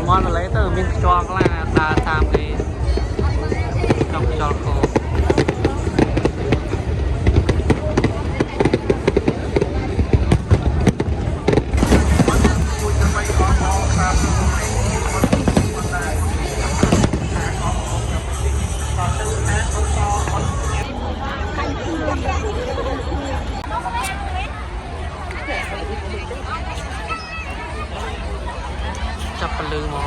món lấy từ miếng cho là ta tham cái trong cho côจับปลือหมอ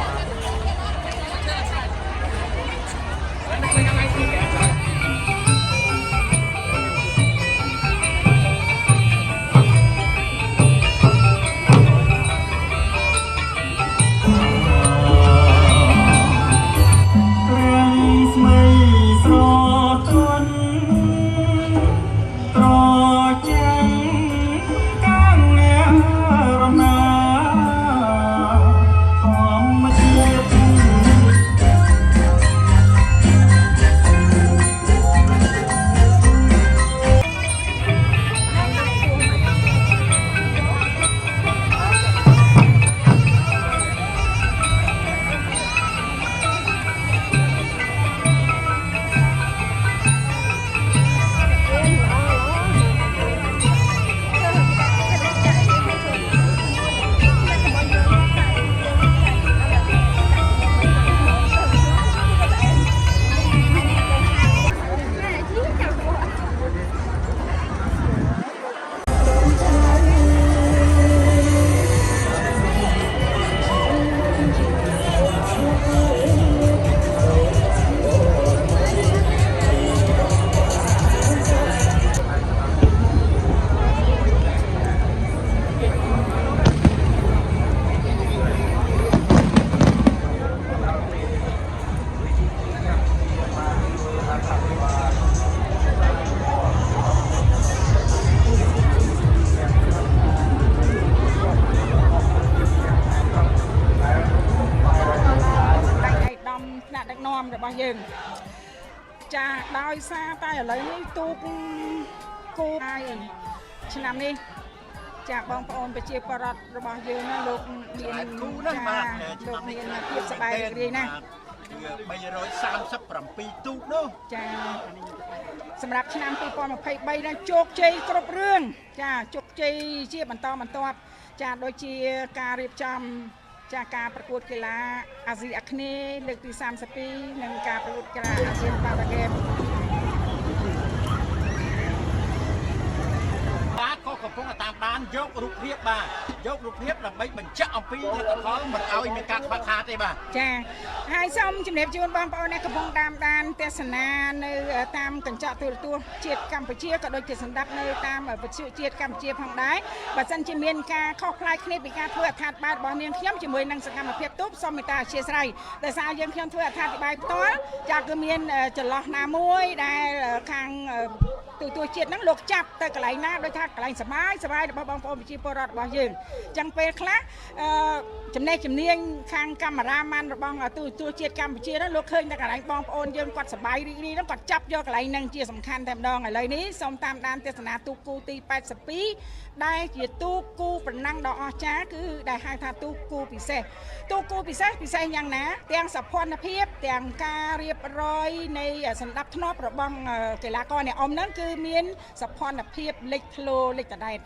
របស់យើងចាដោយសារតែឥឡូវនេះទូកគោហើយឆ្នាំនេះចាបងប្អូនប្រជាពលរដ្ឋរបស់យើងណាលោកមានគូណាលោកមានភាពសប្បាយរីករាយណាស់337ទូកនោះចាសម្រាប់ឆ្នាំ2023នេះជោគជ័យគ្រប់រឿងចាជោគជ័យជាបន្តបន្ទាប់ចាដូចជាការរៀបចំចាការប្រកួតកីឡាអាស៊ីអាគ្នេយ៍លើកទី32និងការប្រកួតកីឡាអាស៊ានបាល់ហ្គេមបាទក៏កំពុងតាមដានយករូបភាពបាទយករូបភាពដើម្បីបញ្ជាក់អំពីលទ្ធផលមិនឲ្យមានការខ្វះខាតទេបាទចាហើយសូមជំរាបជូនបងប្អូនអ្នកកំពុងតាមដានទស្សនានៅតាមកញ្ចក់ទូរទស្សន៍ជាតិកម្ពុជាក៏ដូចជាសម្ដាប់នៅតាមវិទ្យុជាតិកម្ពុជាផងដែរបើសិនជាមានការខុសប្លែកគ្នាពីការធ្វើអត្ថាធិប្បាយរបស់នាងខ្ញុំជាមួយនឹងសកម្មភាពទូបសូមមេត្តាអធ្យាស្រ័យដោយសារយើងខ្ញុំធ្វើអត្ថាធិប្បាយផ្ទាល់ចាគឺមានចន្លោះណាមួយដែលខាងទូជាតិហ្នឹងលោកចាប់ទៅកន្លែងណាដោយថាកន្លែងសប្បាយរបស់បងប្អូនប្រជាពលរដ្ឋរបស់យើងអញ្ចឹងពេលខ្លះចំណេះជំនាញខាងកាមេរ៉ាម៉ាន់របស់ទូជាតិកម្ពុជាហ្នឹងលោកឃើញតែកន្លែងបងប្អូនយើងគាត់សប្បាយរីករាយហ្នឹងគាត់ចាប់យកកន្លែងហ្នឹងជាសំខាន់តែម្ដងឥឡូវនេះសូមតាមដានទស្សនាទូគូទី82ដែលជាទូគូប្រណាំងដ៏អស្ចារ្យគឺដែលហៅថាទូគូពិសេសទូគូពិសេសយ៉ាងណាទាំងសភនភាពទាំងការរៀបរយនៃសណ្ដាប់ធ្នាប់របស់កីឡាករអ្នកអមហ្នឹងគឺមានសភនភាពលេចធ្លោលេចតដែត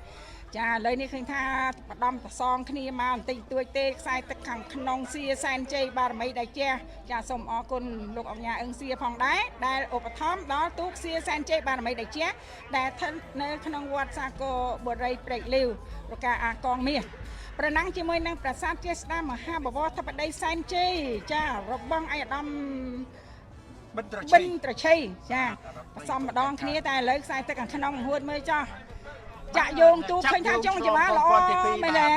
ចាឥឡូវនេះឃើញថាបដំប្រសងគ្នាមកបន្តិចតួចទេខ្សែទឹកខាងក្នុងសៀសែនជ័យបារមីដែលចាសូមអរគុណលោកអង្ញាអឹងសៀផងដែរដែលឧបត្ថម្ភដល់ទូកសៀសែនជ័យបារមីដែលចាដែលស្ថិតនៅក្នុងវត្តសាគរបុរីព្រែកលាវប្រការអាកងមាសប្រណាំងជាមួយនឹងប្រាសាទជាស្ដាមហាបវរធិបតីសែនជ័យចារបស់ឯកឧត្តមបិនត្រឆៃចាផ្សំម្ដងគ្នាតែឥឡូវខ្សែទឹកខាងក្នុងហួតមើលចោះចាក់យោងទូឃើញថាចុងច្បាស់ល្អមែនទេ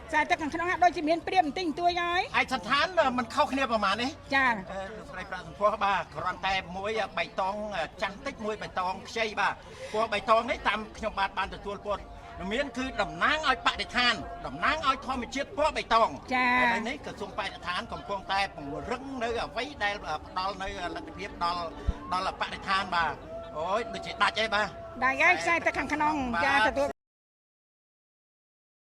ខ្សែទឹកខាងក្នុងដូចជាមានព្រៀបបន្តិចបន្តួចហើយឯកស្ថានมันខុសគ្នាប្រហែលនេះចាស្រីប្រាក់សម្ពោះបាទគ្រាន់តែមួយបៃតងចាស់តិចមួយបៃតងខ្ចីបាទពណ៌បៃតងនេះតាមខ្ញុំបានទទួលព័ត៌មានគឺតំណាងឲ្យបរិស្ថានតំណាងឲ្យធម្មជាតិពណ៌បៃតងចាហើយនេះក្រសួងបរិស្ថានកំពុងតែពង្រឹងនៅអ្វីដែលផ្ដល់នៅលទ្ធភាពដល់បរិស្ថានបាទអូយដូចជាដាច់អីបាទដាច់ហើយខ្សែទឹកខាងក្នុងចាទទួល